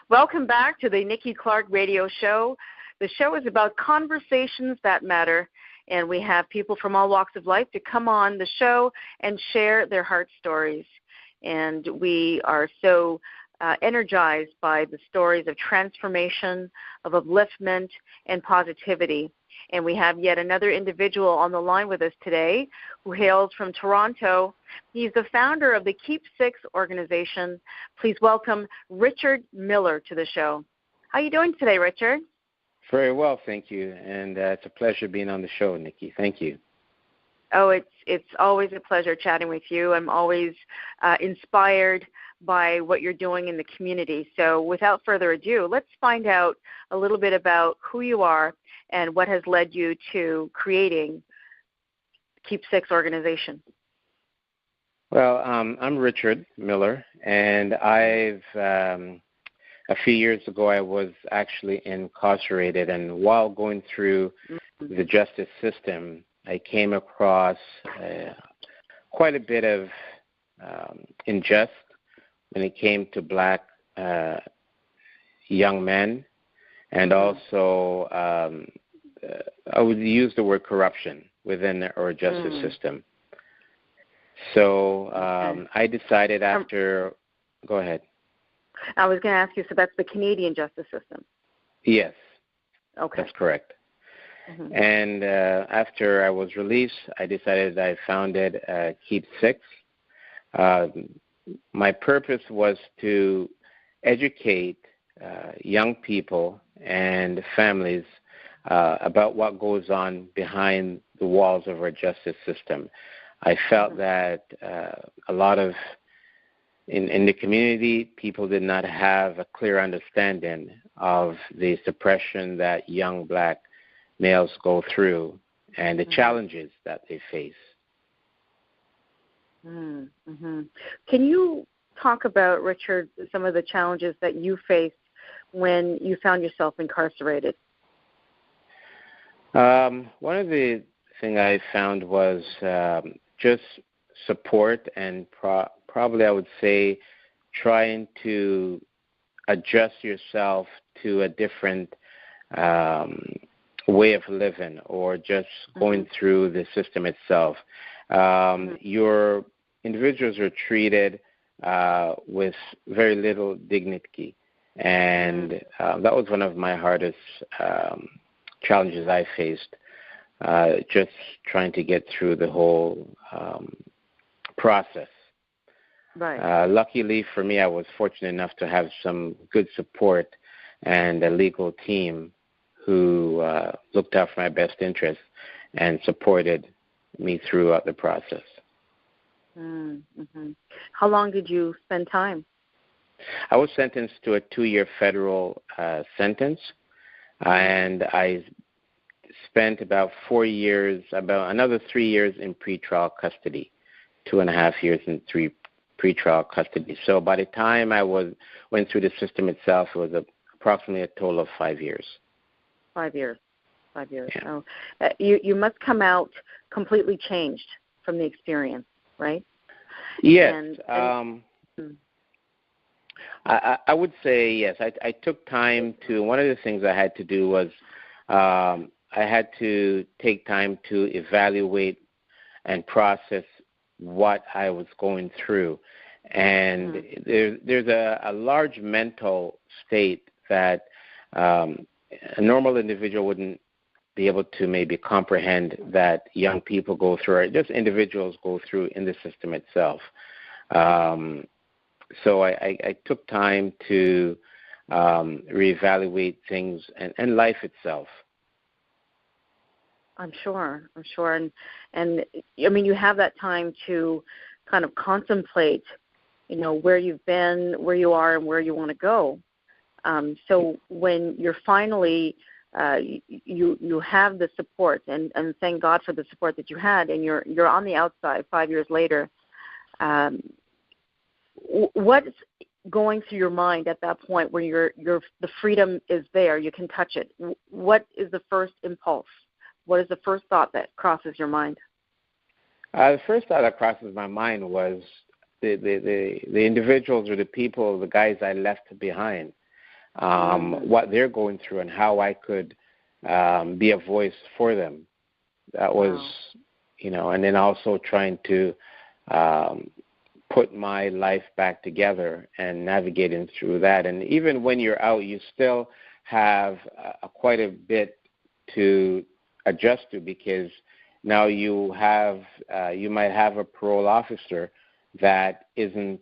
Welcome back to the Nikki Clarke Radio Show. The show is about conversations that matter, and we have people from all walks of life to come on the show and share their heart stories. And we are so energized by the stories of transformation, of upliftment, and positivity. And we have yet another individual on the line with us today who hails from Toronto. He's the founder of the Keep Six organization. Please welcome Richard Miller to the show. How are you doing today, Richard? Very well, thank you. And it's a pleasure being on the show, Nikki. Thank you. Oh, it's always a pleasure chatting with you. I'm always inspired by what you're doing in the community. So without further ado, let's find out a little bit about who you are and what has led you to creating Keep Six organization. Well, I'm Richard Miller, and a few years ago I was actually incarcerated, and while going through the justice system, I came across quite a bit of injustice when it came to black young men, and also I would use the word corruption within our justice system. So I decided after, go ahead. I was going to ask you, so that's the Canadian justice system? Yes. Okay. That's correct. And after I was released, I decided I founded Keep Six. My purpose was to educate young people and families about what goes on behind the walls of our justice system. I felt that a lot of, in the community, people did not have a clear understanding of the suppression that young black males go through and the challenges that they face. Can you talk about, Richard, some of the challenges that you faced when you found yourself incarcerated? One of the things I found was just support and probably I would say trying to adjust yourself to a different way of living or just going through the system itself. Your individuals are treated with very little dignity, and that was one of my hardest challenges I faced, just trying to get through the whole process. Right. Luckily for me, I was fortunate enough to have some good support and a legal team who looked out for my best interests and supported me throughout the process. How long did you spend time? I was sentenced to a 2-year federal sentence, and I spent about 4 years, about another 3 years in pretrial custody, 2.5 years in pretrial custody. So by the time I went through the system itself, it was approximately a total of 5 years. 5 years. 5 years. Yeah. Oh, you must come out completely changed from the experience, right? Yes. I would say yes. I took time to, one of the things I had to do was I had to take time to evaluate and process what I was going through. And there's a large mental state that a normal individual wouldn't be able to maybe comprehend that young people go through, or just individuals go through in the system itself. So I took time to reevaluate things and life itself. I'm sure. And I mean, you have that time to kind of contemplate, where you've been, where you are, and where you want to go. So when you're finally, you have the support, and thank God for the support that you had, and you're on the outside 5 years later. What's going through your mind at that point where the freedom is there, you can touch it? What is the first impulse? What is the first thought that crosses your mind? The first thought that crosses my mind was the individuals or the people, the guys I left behind. what they're going through and how I could be a voice for them. That was, and then also trying to put my life back together and navigating through that. And even when you're out, you still have quite a bit to adjust to, because now you might have a parole officer that isn't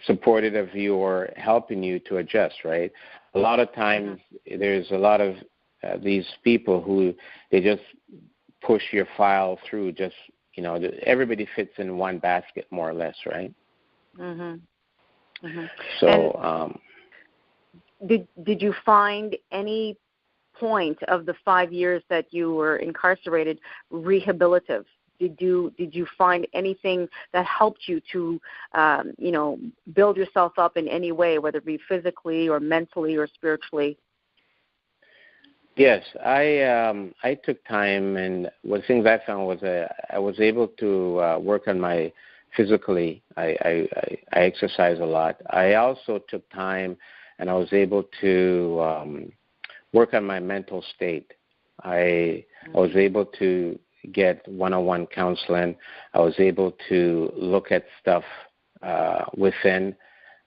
supportive of you or helping you to adjust, right? A lot of times there's a lot of these people who they just push your file through. Just everybody fits in one basket more or less, right? So, did you find any point of the 5 years that you were incarcerated rehabilitative? Did you find anything that helped you to build yourself up in any way, whether it be physically or mentally or spiritually? Yes, I took time, and one of the things I found was I was able to work on my physically. I exercise a lot. I also took time, and I was able to work on my mental state. I was able to get one-on-one counseling. I was able to look at stuff within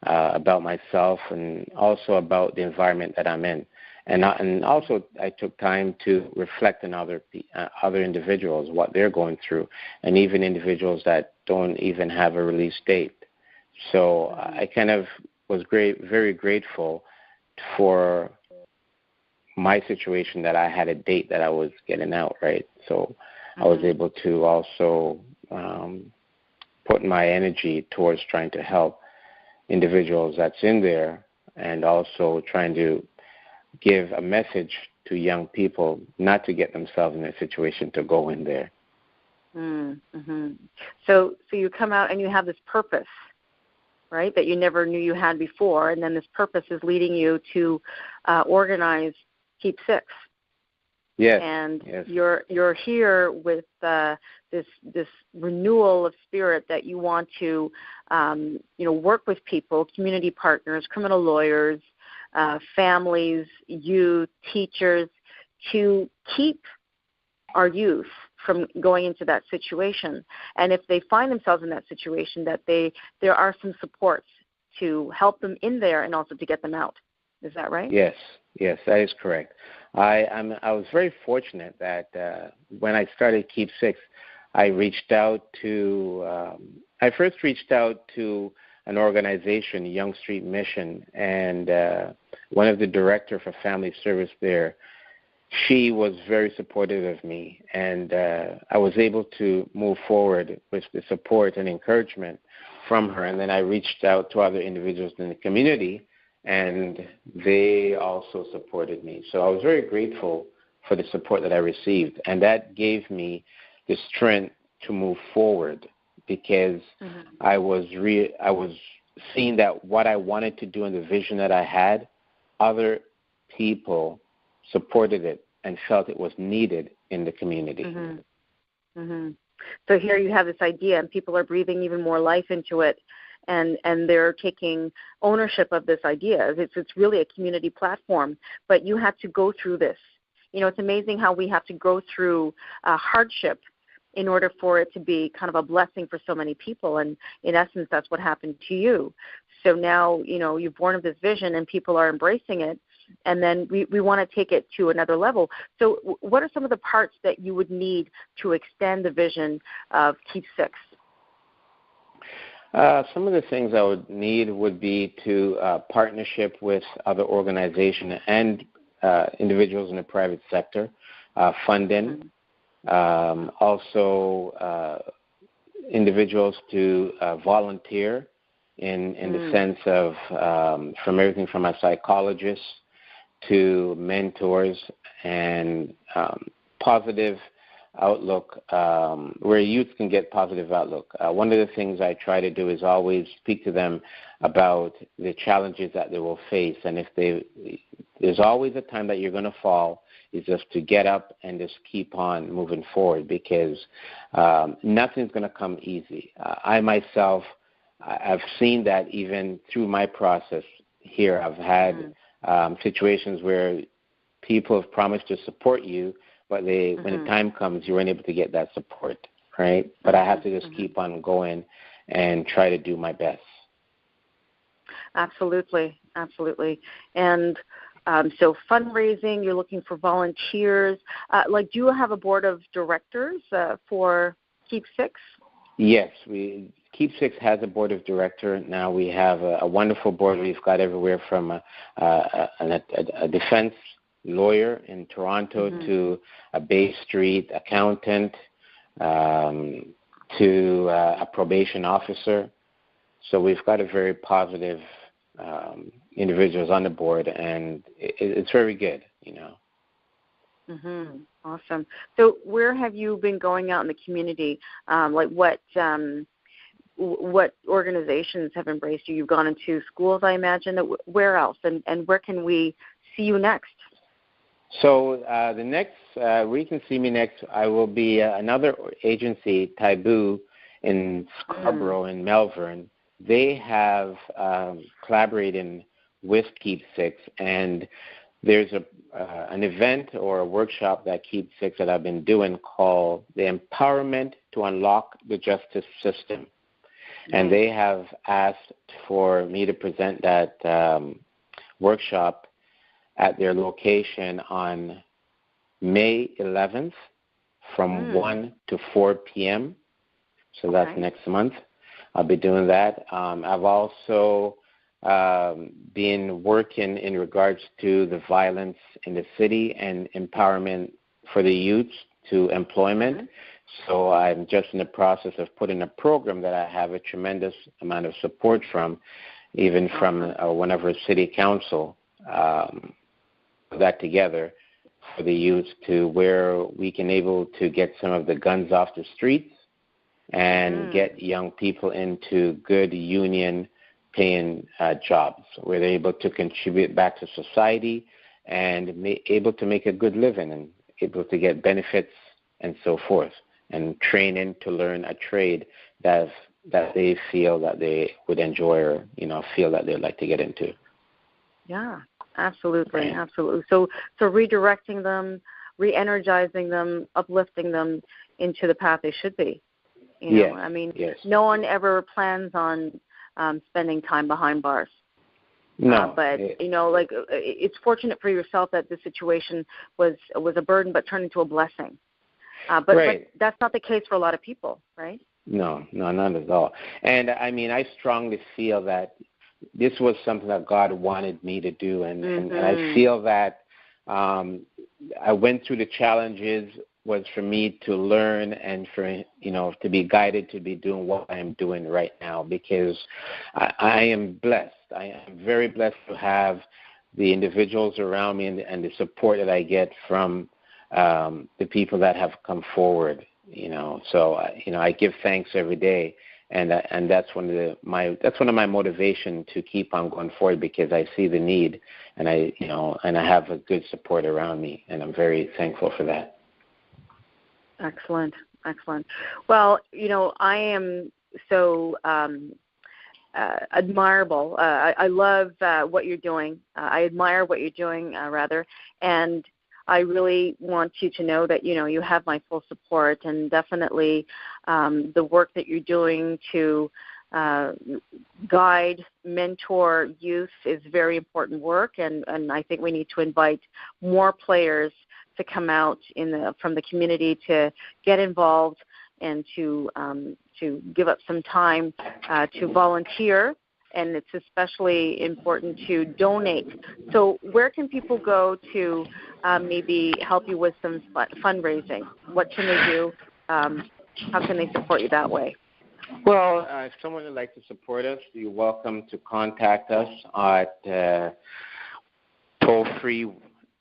about myself and also about the environment that I'm in. And also I took time to reflect on other individuals, what they're going through, and even individuals that don't even have a release date. So I kind of was very grateful for my situation that I had a date that I was getting out, right? So I was able to also put my energy towards trying to help individuals that's in there, and also trying to give a message to young people not to get themselves in a situation to go in there. So you come out and you have this purpose, right, that you never knew you had before, and then this purpose is leading you to organize Keep Six. Yes. And yes. You're here with this renewal of spirit that you want to work with people, community partners, criminal lawyers, families, youth, teachers, to keep our youth from going into that situation. And if they find themselves in that situation, that there are some supports to help them in there and also to get them out. Is that right? Yes, that is correct. I was very fortunate that when I started Keep Six, I first reached out to an organization, Young Street Mission, and one of the director for family service there, she was very supportive of me, and I was able to move forward with the support and encouragement from her. And then I reached out to other individuals in the community, and they also supported me. So I was very grateful for the support that I received, and that gave me the strength to move forward, because I was seeing that what I wanted to do and the vision that I had, other people supported it and felt it was needed in the community. So here you have this idea, and people are breathing even more life into it, and they're taking ownership of this idea. It's really a community platform, but you had to go through this. It's amazing how we have to go through hardship in order for it to be kind of a blessing for so many people, and in essence, that's what happened to you. So now, you're born of this vision, and people are embracing it, and then we want to take it to another level. So what are some of the parts that you would need to extend the vision of Keep Six? Some of the things I would need would be to partnership with other organizations and individuals in the private sector, funding, also individuals to volunteer in the sense of from everything from a psychologist to mentors and positive outlook, where youth can get positive outlook. One of the things I try to do is always speak to them about the challenges that they will face, and there's always a time that you're going to fall, is just to get up and just keep on moving forward, because nothing's going to come easy. I myself, I've seen that even through my process here. I've had situations where people have promised to support you, but when the time comes, you weren't able to get that support, right? But I have to just keep on going and try to do my best. Absolutely. And so fundraising, you're looking for volunteers. Do you have a board of directors for Keep Six? Yes, Keep Six has a board of directors. Now we have a wonderful board. We've got everywhere from a defense lawyer in Toronto to a Bay Street accountant to a probation officer. So we've got a very positive individuals on the board, and it's very good, Awesome. So where have you been going out in the community? What organizations have embraced you? You've gone into schools, I imagine. Where else? And where can we see you next? So the next, where you can see me next, I will be another agency, Taboo, in Scarborough in Melbourne. They have collaborated with Keep Six, and there's an event or a workshop that Keep Six that I've been doing called The Empowerment to Unlock the Justice System. And they have asked for me to present that workshop at their location on May 11th from 1 to 4 p.m. So that's next month. I'll be doing that. I've also been working in regards to the violence in the city and empowerment for the youth to employment. So I'm just in the process of putting a program that I have a tremendous amount of support from, even from one of our city council, that together for the youth to where we can able to get some of the guns off the streets and get young people into good union-paying jobs where they're able to contribute back to society and able to make a good living and able to get benefits and so forth, and training to learn a trade that they feel that they would enjoy or, feel that they'd like to get into. Yeah, absolutely, absolutely. So redirecting them, re-energizing them, uplifting them into the path they should be. No one ever plans on spending time behind bars. No, but it's fortunate for yourself that the situation was a burden, but turned into a blessing. But that's not the case for a lot of people, right? No, not at all. And I strongly feel that this was something that God wanted me to do, and I feel that I went through the challenges was for me to learn and for to be guided to be doing what I am doing right now, because I am blessed. I am very blessed to have the individuals around me and the support that I get from the people that have come forward. So I give thanks every day, and that's one of my motivation to keep on going forward, because I see the need, and I have a good support around me, and I'm very thankful for that. Excellent. Well, I am so admirable. I love what you're doing. I admire what you're doing, rather, and I really want you to know that, you have my full support, and definitely the work that you're doing to guide, mentor youth is very important work, and I think we need to invite more players to come out from the community to get involved and to give up some time to volunteer, and it's especially important to donate. So where can people go to maybe help you with some fundraising? What can they do? How can they support you that way? Well, if someone would like to support us, you're welcome to contact us at toll-free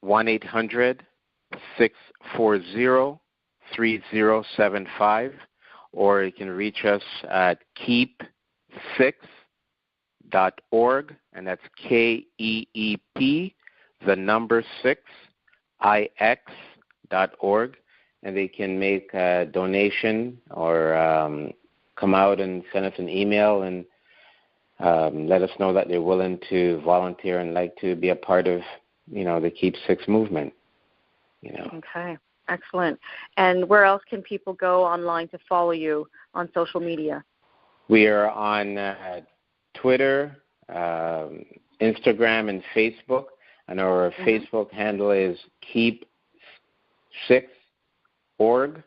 1-800-640-3075, or you can reach us at keep6.org, and that's KEEP, the number 6, IX.org, and they can make a donation or come out and send us an email, and let us know that they're willing to volunteer and like to be a part of, the Keep Six movement. Okay, excellent. And where else can people go online to follow you on social media? We are on Twitter, Instagram, and Facebook. And our Facebook handle is Keep6org.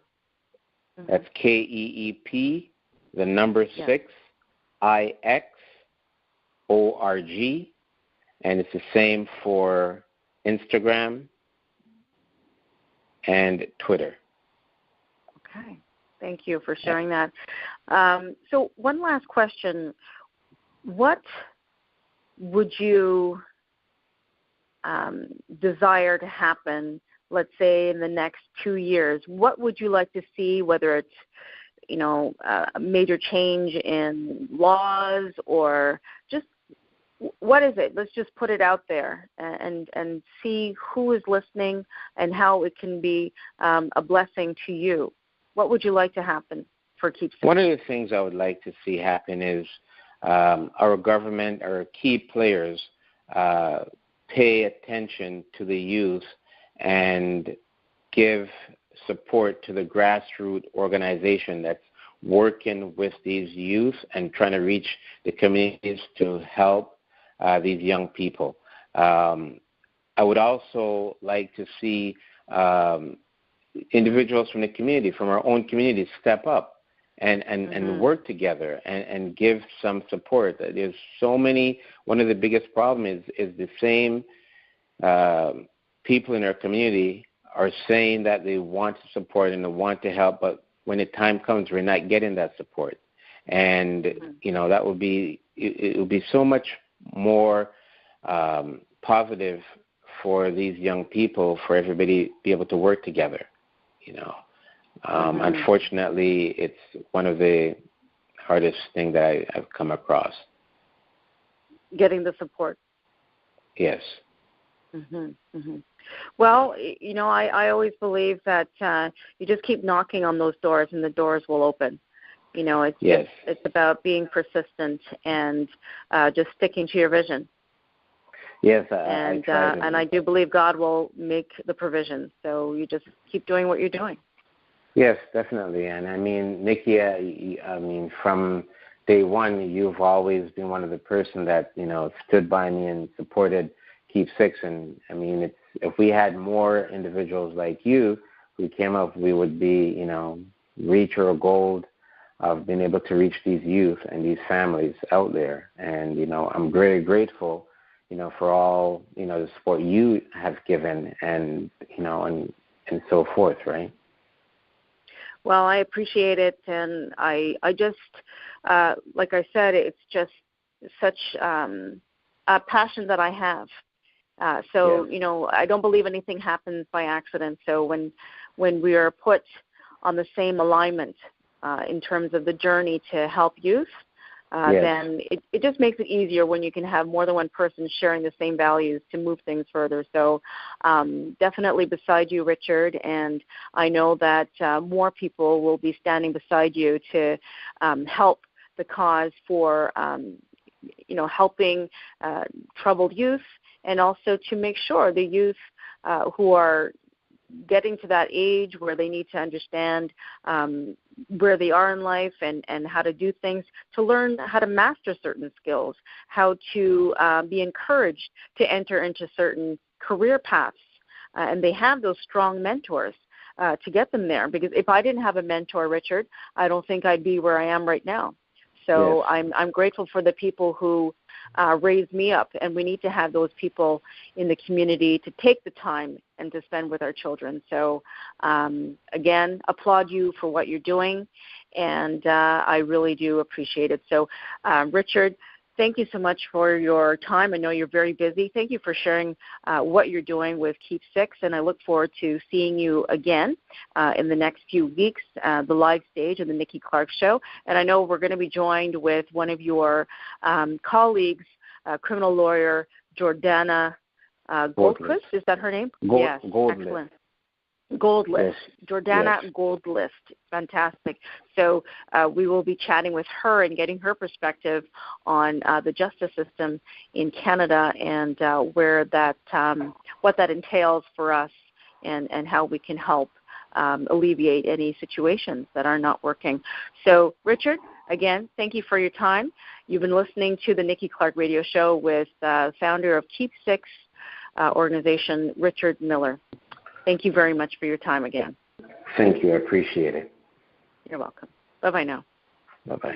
That's KEEP, the number 6, IXORG. And it's the same for Instagram and Twitter. Okay. Thank you for sharing that. So one last question. What would you desire to happen, let's say, in the next 2 years? What would you like to see, whether it's, a major change in laws or just what is it? Let's just put it out there and see who is listening and how it can be a blessing to you. What would you like to happen for Keep Six? One of the things I would like to see happen is our government, our key players, pay attention to the youth and give support to the grassroots organization that's working with these youth and trying to reach the communities to help these young people. I would also like to see individuals from the community, from our own community, step up and work together and give some support. There's so many. One of the biggest problems is the same people in our community are saying that they want to support and they want to help, but when the time comes, we're not getting that support. And that would be it would be so much more positive for these young people, for everybody to be able to work together. Unfortunately, it's one of the hardest things that I've come across. Getting the support. Yes. Well, I always believe that you just keep knocking on those doors and the doors will open. It's about being persistent and just sticking to your vision. Yes, and I do believe God will make the provision. So you just keep doing what you're doing. Yes, definitely. And I mean, Nikki, from day one, you've always been one of the person that stood by me and supported Keep Six. And I mean, if we had more individuals like you who came up, we would be reach our goal of being able to reach these youth and these families out there. And I'm very grateful for all, the support you have given and so forth, right? Well, I appreciate it. And I just, like I said, it's just such a passion that I have. I don't believe anything happens by accident. So when we are put on the same alignment in terms of the journey to help youth, then it just makes it easier when you can have more than one person sharing the same values to move things further. So definitely beside you, Richard, and I know that more people will be standing beside you to help the cause for, helping troubled youth, and also to make sure the youth who are getting to that age where they need to understand where they are in life and how to do things, to learn how to master certain skills, how to be encouraged to enter into certain career paths. And they have those strong mentors to get them there. Because if I didn't have a mentor, Richard, I don't think I'd be where I am right now. So I'm grateful for the people who raised me up, and we need to have those people in the community to take the time and to spend with our children. So, again, applaud you for what you're doing, and I really do appreciate it. So, Richard, thank you so much for your time. I know you're very busy. Thank you for sharing what you're doing with Keep Six, and I look forward to seeing you again in the next few weeks, the live stage of the Nikki Clarke Show. And I know we're going to be joined with one of your colleagues, criminal lawyer Jordana Goldquist. Is that her name? Yes, Goldlist. Excellent. Gold List, Yes. Jordana Yes. Gold List. Fantastic. So we will be chatting with her and getting her perspective on the justice system in Canada and where that, what that entails for us and how we can help alleviate any situations that are not working. So, Richard, again, thank you for your time. You've been listening to the Nikki Clarke Radio Show with founder of Keep Six organization, Richard Miller. Thank you very much for your time again. Thank you. I appreciate it. You're welcome. Bye-bye now. Bye-bye.